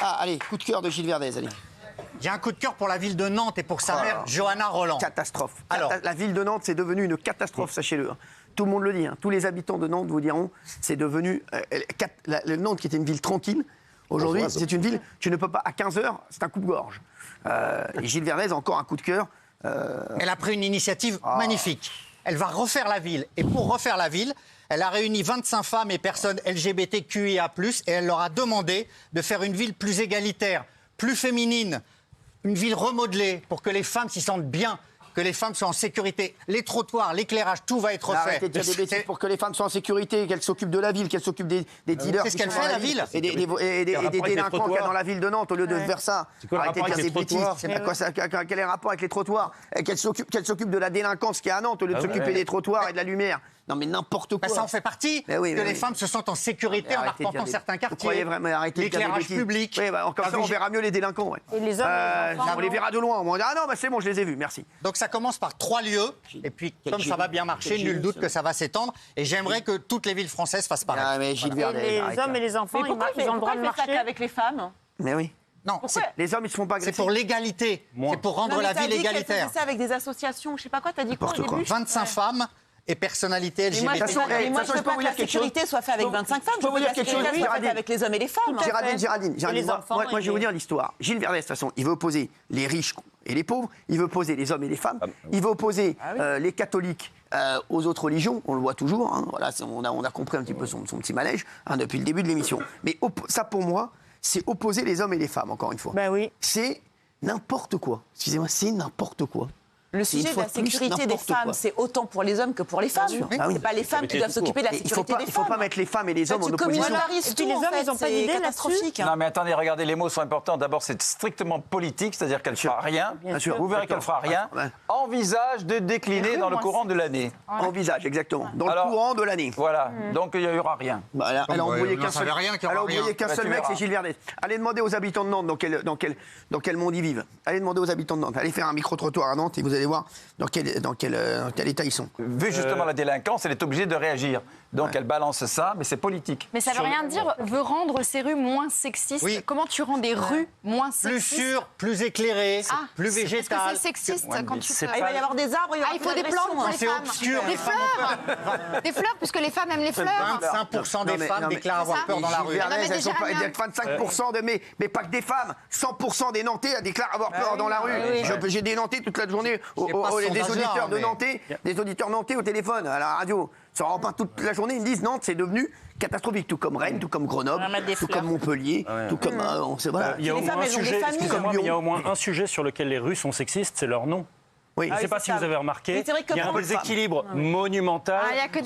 Ah, allez, coup de cœur de Gilles Verdez, allez. J'ai un coup de cœur pour la ville de Nantes et pour sa mère, Johanna Roland. Catastrophe. Alors, la ville de Nantes, c'est devenu une catastrophe, sachez-le. Tout le monde le dit. Tous les habitants de Nantes vous diront, c'est devenu... Nantes, qui était une ville tranquille, aujourd'hui, c'est une ville, tu ne peux pas... À 15h, c'est un coupe-gorge. Et Gilles Verdez a encore un coup de cœur. Elle a pris une initiative magnifique. Elle va refaire la ville. Et pour refaire la ville, elle a réuni 25 femmes et personnes LGBTQIA+, et elle leur a demandé de faire une ville plus égalitaire, plus féminine, une ville remodelée pour que les femmes s'y sentent bien, que les femmes soient en sécurité. Les trottoirs, l'éclairage, tout va être refait. Arrêtez de dire des bêtises pour que les femmes soient en sécurité, qu'elles s'occupent de la ville, qu'elles s'occupent des dealers. C'est ce qu'elle fait, la ville. Et des délinquants qu'il y a dans la ville de Nantes, au lieu de faire ça. Arrêtez de dire des bêtises. Quel est le rapport avec les trottoirs? Qu'elle s'occupe de la délinquance qu'il y a à Nantes, au lieu de s'occuper des trottoirs et de la lumière. Non mais n'importe quoi. Ça en fait partie, que les femmes se sentent en sécurité en arpentant certains quartiers. Vous croyez vraiment, arrêtez de dire des l'éclairage bêtises. public. Oui, comme ça on verra mieux les délinquants. Ouais. Et les hommes et les enfants, on les verra de loin. On va dire, ah non, bah c'est bon, je les ai vus, merci. Donc ça commence par 3 lieux, et puis comme ça va bien marcher, nul doute que ça va s'étendre, et j'aimerais que toutes les villes françaises fassent pareil. Ah mais Gilles Verdez, les hommes et les enfants, ils ont le droit de marcher avec les femmes. Mais oui. Non, Les hommes, ils se font pas agresser. c'est pour l'égalité, c'est pour rendre la ville égalitaire. Ça avec des associations, je sais pas quoi, t'as dit quoi au début? 25 femmes et personnalités Mais moi, LGBT. je veux pas que la sécurité soit faite avec 25 femmes, je veux que la sécurité soit faite avec les hommes et les femmes. Géraldine, moi je vais vous dire l'histoire. Gilles Verdez, de toute façon, il veut opposer les riches et les pauvres, il veut opposer les hommes et les femmes, il veut opposer les catholiques aux autres religions, on le voit toujours, voilà, on a compris un petit peu son petit manège depuis le début de l'émission. Mais ça, pour moi, c'est opposer les hommes et les femmes, encore une fois. Ben oui. C'est n'importe quoi. Excusez-moi, c'est n'importe quoi. Le sujet de la sécurité des femmes, c'est autant pour les hommes que pour les femmes. C'est pas les femmes qui doivent s'occuper de la sécurité des femmes. Il ne faut pas mettre les femmes et les hommes en opposition. Et puis les hommes, ils n'ont pas d'idée là-dessus. Non mais attendez, regardez, les mots sont importants. D'abord, c'est strictement politique, c'est-à-dire qu'elle ne fera rien. Vous verrez qu'elle ne fera rien. Envisage de décliner dans le courant de l'année. Envisage, exactement. Dans le courant de l'année. Voilà, donc il n'y aura rien. Elle a envoyé qu'un seul mec, c'est Gilles Verdez. Allez demander aux habitants de Nantes dans quel monde ils vivent. Allez demander aux habitants de Nantes. Allez faire un micro-trottoir à Nantes et vous allez voir dans quel état ils sont. Vu justement la délinquance, elle est obligée de réagir. Donc elle balance ça, mais c'est politique. Mais ça veut rien dire, veut rendre ces rues moins sexistes. Oui. Comment tu rends des rues moins sexistes? Plus sûres, plus éclairées, plus Est-ce végétales. que c'est sexiste quand tu fais... Il va y avoir des arbres, il faut des plantes pour les C'est femmes. obscur. Des fleurs. Des fleurs, puisque les femmes aiment les fleurs. 25% des femmes déclarent avoir peur dans la rue. Verdez, mais elles sont pas, déjà, 25% mais pas que des femmes. 100% des Nantais déclarent avoir peur dans la rue. J'ai des Nantais toute la journée, des auditeurs de Nantais, des auditeurs nantais au téléphone, à la radio. Ça rend pas toute la journée, ils me disent Nantes, c'est devenu catastrophique, tout comme Rennes, tout comme Grenoble, tout comme Montpellier, tout comme... Il y a au moins un sujet, excusez-moi, mais il y a au moins un sujet sur lequel les rues sont sexistes, c'est leur nom. Oui. Je ne sais pas si vous avez remarqué, il y a un déséquilibre monumental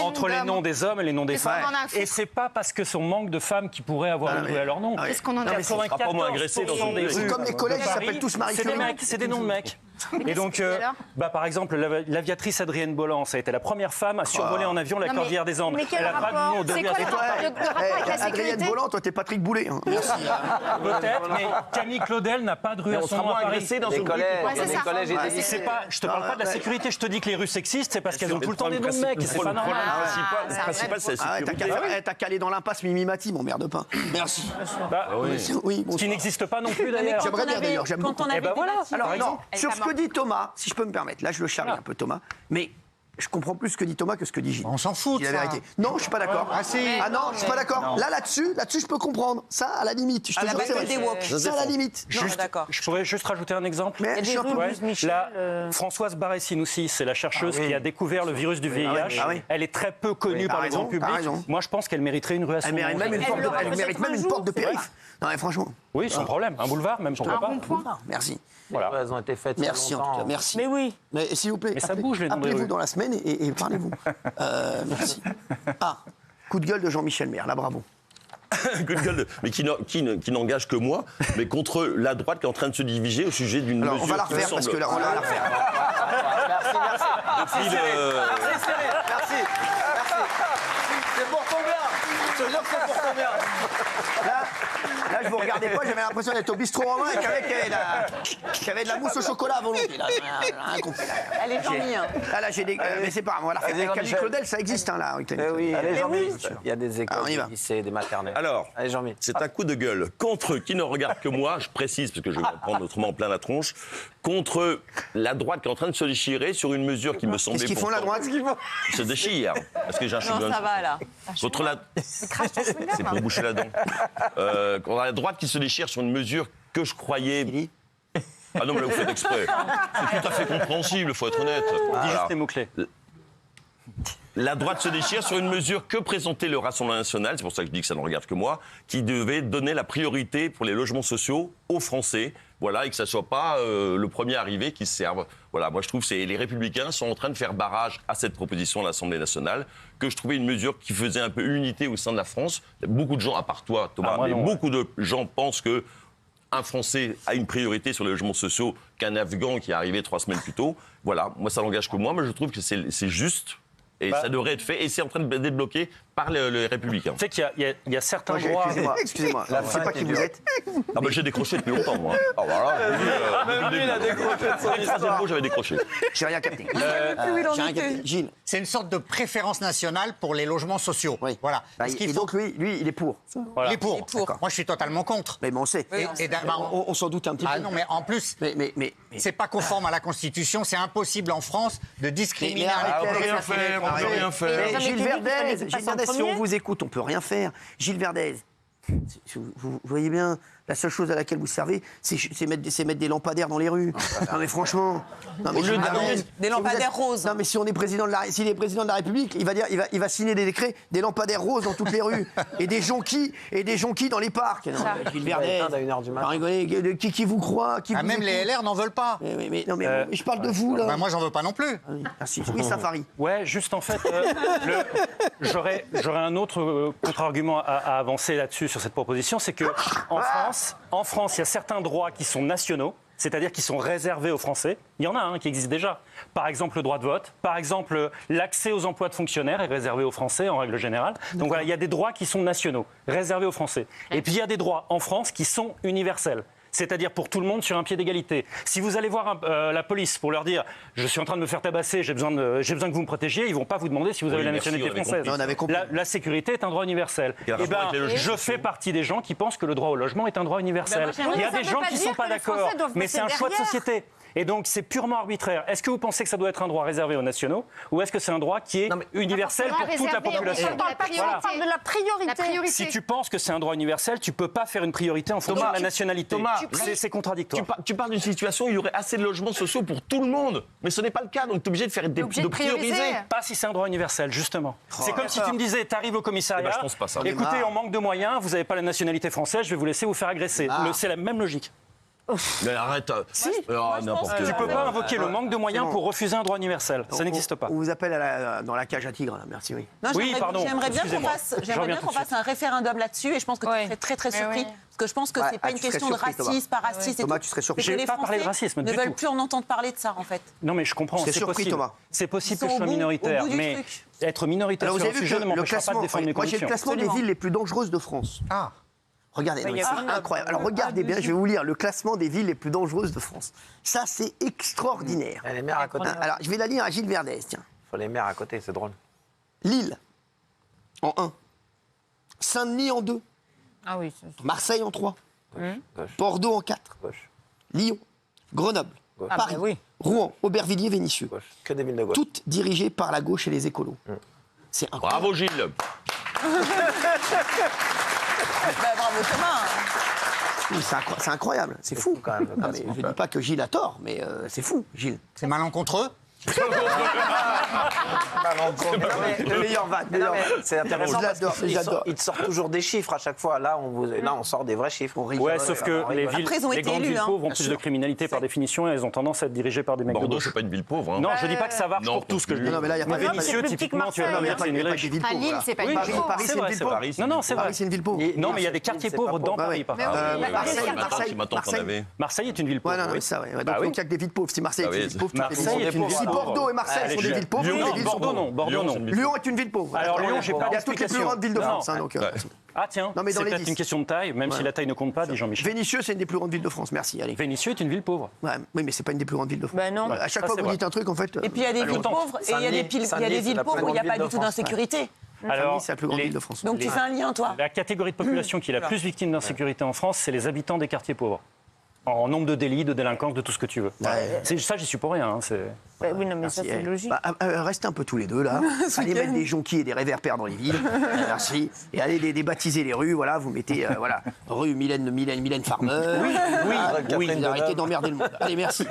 entre les noms des hommes et les noms des femmes. Et c'est pas parce que son manque de femmes qui pourraient avoir une rue à leur nom. Qu'est-ce qu'on en a? 94% des rues. C'est comme les collèges, ils s'appellent tous Marie C'est des Curie. mecs, c'est des noms de mecs. Et donc, par exemple, l'aviatrice Adrienne Bolland, ça a été la première femme à survoler en avion la cordillère des Andes. Mais quel Elle a pas de rapport? nom de C'est quoi le rapport avec la Adrienne sécurité? Bolland, toi, t'es Patrick Boulet. Peut-être, mais Camille Claudel n'a pas de rue à son nom à Paris. Les collèges et des C'est pas, je te parle pas de la sécurité, je te dis que les rues sexistes, c'est parce qu'elles ont tout le temps des noms de mecs, c'est pas normal. Le principal, c'est la sécurité. T'as calé dans l'impasse Mimi Mati, mon merde de pain. Merci. Oui, Ce qui n'existe pas non plus d'ailleurs. J'aimerais bien d'ailleurs, j'aime beaucoup. Eh ben voilà. Alors non, sur ce que dit Thomas, si je peux me permettre, là je le charrie un peu Thomas, mais je comprends plus ce que dit Thomas que ce que dit Gilles. On s'en fout de C'est la ça. vérité. Non, je suis pas d'accord. Ah non, je suis pas d'accord. Là-dessus, je peux comprendre. Ça, à la limite. Je te jure, c'est vrai. Ça, à la limite. Je pourrais juste rajouter un exemple. Mais je suis un peu Là, Françoise Barré-Sinoussi, c'est la chercheuse qui a découvert le virus du VIH. Elle est très peu connue par le grand public. Moi, je pense qu'elle mériterait une rue à son nom. Elle mérite même une porte de périph'. Non, mais franchement. Oui, sans problème. Un boulevard, même, pourquoi pas. Merci. Voilà. Elles ont été faites Merci en tout cas, merci. Mais oui. Mais s'il vous plaît, Mais ça bouge, les noms des appelez-vous rues. dans la semaine et parlez-vous. Merci. Ah, coup de gueule de Jean-Michel Maire, là, bravo. Coup de gueule, mais qui n'engage que moi, mais contre la droite qui est en train de se diviser au sujet d'une mesure. Alors, on va la refaire parce que là, on va la refaire. Merci. Merci. C'est pour ton bien. Je te jure que c'est pour ton bien. Là, je vous regardais pas, j'avais l'impression d'être au bistrot romain et qu'il y avait de la mousse au chocolat à volonté. Là. Elle est gentille. Ah là, j'ai des. Mais c'est pas. Voilà, Camille Claudel, ça existe, hein, là. Oui, allez, Jean-Mi. Il y a des écoles, des lycées, des maternelles. Alors, allez, Jean-Mi. C'est un coup de gueule contre qui ne regarde que moi, je précise, parce que je vais en prendre autrement plein la tronche, contre la droite qui est en train de se déchirer sur une mesure qui me semblait. Qu'est-ce qu'ils font, la droite? Se déchire. Parce que j'ai un chewing-gum. Non, ça va, là. C'est pour boucher la dent. On a la droite qui se déchire sur une mesure que je croyais. Ah non, mais là, vous faites exprès. C'est tout à fait compréhensible, il faut être honnête. Dis juste les mots-clés. La droite se déchire sur une mesure que présentait le Rassemblement national, c'est pour ça que je dis que ça ne regarde que moi, qui devait donner la priorité pour les logements sociaux aux Français, voilà, et que ça ne soit pas le premier arrivé qui se serve. Voilà, moi je trouve que les Républicains sont en train de faire barrage à cette proposition à l'Assemblée nationale, que je trouvais une mesure qui faisait un peu unité au sein de la France. Beaucoup de gens, à part toi Thomas, beaucoup de gens pensent que un Français a une priorité sur les logements sociaux qu'un Afghan qui est arrivé 3 semaines plus tôt. Voilà, moi ça n'engage que moi, mais je trouve que c'est juste. Et ça devrait être fait, et c'est en train de être bloqué par les Républicains. Tu sais qu'il y a certains droits... Excusez-moi, je ne sais pas qui vous êtes. Ah bah j'ai décroché depuis longtemps, moi. Ah voilà. Même lui, il a décroché de son histoire. J'avais décroché. J'ai rien capté. Gilles. C'est une sorte de préférence nationale pour les logements sociaux. Oui. Voilà. Et donc lui, il est pour. Voilà. Il est pour. Moi, je suis totalement contre. Mais on sait. On s'en doute un petit peu. Ah non, mais en plus, c'est pas conforme à la Constitution. C'est impossible en France de discriminer. On peut rien faire. Gilles Verdez, si on vous écoute, on peut rien faire. Gilles Verdez, vous voyez bien, la seule chose à laquelle vous servez, c'est mettre des lampadaires dans les rues. Non mais franchement, des lampadaires roses. Non mais si on est président s'il est président de la République, il va signer des décrets, des lampadaires roses dans toutes les rues et des jonquilles dans les parcs. Non, Gilles Verdez, rigolez, qui vous croit, même les LR n'en veulent pas. Mais je parle de vous là. Moi j'en veux pas non plus. Merci. Oui, Safari. Ouais, juste en fait, j'aurais un autre contre-argument à avancer là-dessus sur cette proposition, c'est que en France, il y a certains droits qui sont nationaux, c'est-à-dire qui sont réservés aux Français. Il y en a un qui existe déjà. Par exemple, le droit de vote. Par exemple, l'accès aux emplois de fonctionnaires est réservé aux Français en règle générale. Donc voilà, il y a des droits qui sont nationaux, réservés aux Français. Et puis il y a des droits en France qui sont universels. C'est-à-dire pour tout le monde sur un pied d'égalité. Si vous allez voir la police pour leur dire « je suis en train de me faire tabasser, j'ai besoin que vous me protégiez » ils ne vont pas vous demander si vous avez la nationalité française. La sécurité est un droit universel. Eh bien, je fais partie des gens qui pensent que le droit au logement est un droit universel. Il y a des gens qui ne sont pas d'accord, mais c'est un choix de société. Et donc, c'est purement arbitraire. Est-ce que vous pensez que ça doit être un droit réservé aux nationaux ou est-ce que c'est un droit qui est universel pour toute la population? On parle de la priorité. Si tu penses que c'est un droit universel, tu ne peux pas faire une priorité en fonction de la nationalité. C'est contradictoire. Tu parles d'une situation où il y aurait assez de logements sociaux pour tout le monde. Mais ce n'est pas le cas, donc tu es obligé de faire de prioriser. Pas si c'est un droit universel, justement. C'est comme si tu me disais, tu arrives au commissariat, je pense pas ça. Écoutez, on manque de moyens, vous n'avez pas la nationalité française, je vais vous laisser vous faire agresser. C'est la même logique. Mais arrête. Si. Tu ne peux pas invoquer le manque de moyens pour refuser un droit universel. Ça n'existe pas. On vous appelle dans la cage à tigre, là. Merci, oui. Non, oui, pardon. J'aimerais bien qu'on fasse un référendum là-dessus et je pense que tu serais très très surpris. Parce que je pense que c'est pas une question de racisme, pas raciste et tout. Thomas, tu serais surpris. J'ai pas parlé de racisme ne veulent plus en entendre parler de ça, en fait. Non, mais je comprends. C'est surpris, Thomas. C'est possible que je sois minoritaire, mais être minoritaire sur un sujet ne m'empêchera pas de défendre mes convictions. Moi, j'ai le classement des villes les plus dangereuses de France. Ah. Regardez, c'est incroyable. Alors regardez bien, je vais vous lire le classement des villes les plus dangereuses de France. Ça, c'est extraordinaire. Il y a les maires à côté. Alors, je vais la lire à Gilles Verdez, tiens. Il faut les maires à côté, c'est drôle. Lille, en 1. Saint-Denis, en 2. Ah oui. Marseille, en 3. Bordeaux, en 4. Lyon, Grenoble, Paris, Rouen, Aubervilliers, Vénissieux. Que des villes de gauche. Toutes dirigées par la gauche et les écolos. C'est incroyable. Bravo, Gilles. Bravo Thomas. Oui, c'est incroyable, c'est fou. Quand même, non, mais je ne dis pas que Gilles a tort, mais c'est fou, Gilles. C'est malencontreux. Le meilleur van. C'est intéressant parce j'adore. qu'ils te sortent toujours des chiffres à chaque fois. Là, on sort des vrais chiffres. Ouais, sauf que les grandes villes pauvres ont plus de criminalité par définition et elles ont tendance à être dirigées par des mecs de Bordeaux, gauche. c'est pas une ville pauvre. Non, je dis pas que ça marche pour tout ce que je dis. Non, mais là, il y a pas de Vénissieux, typiquement, tu vas me dire que c'est une ville riche. Lille, c'est pas une ville pauvre. Paris, c'est une ville pauvre. Non, non, c'est vrai. Paris, c'est une ville pauvre. Non, mais il y a des quartiers pauvres dans Paris, par exemple. Marseille. Marseille est une ville pauvre. Ouais, non, c'est ça, ouais. Donc, il n'y a que des villes pauvres. Si Marseille est une ville pauvre, Marseille est une ville Bordeaux et Marseille sont des villes pauvres. Bordeaux, non. Bordeaux, non. Lyon est une ville pauvre. Alors, Lyon, j'ai pas Il y a toutes les plus grandes villes de France. Ah tiens, c'est peut-être une question de taille, même si la taille ne compte pas, dit Jean-Michel. Vénissieux, c'est une des plus grandes villes de France. Merci, allez. Vénissieux est une ville pauvre. Oui, mais c'est pas une des plus grandes villes de France. Ben non. À chaque fois que vous dites un truc, en fait. Et puis il y a des villes pauvres et il y a des villes pauvres où il n'y a pas du tout d'insécurité. Alors, c'est la plus grande ville de France. Donc tu fais un lien, toi. La catégorie de population qui est la plus victime d'insécurité en France, c'est les habitants des quartiers pauvres. En nombre de délits, de délinquance, de tout ce que tu veux. Ça, j'y suis pour rien. Oui, non, mais ça, c'est logique. Restez un peu tous les deux, là. Allez mettre des jonquilles et des réverbères dans les villes. Merci. Et allez débaptiser les rues. Voilà, vous mettez rue Mylène Farmer. Oui. Vous arrêtez d'emmerder le monde. Allez, merci.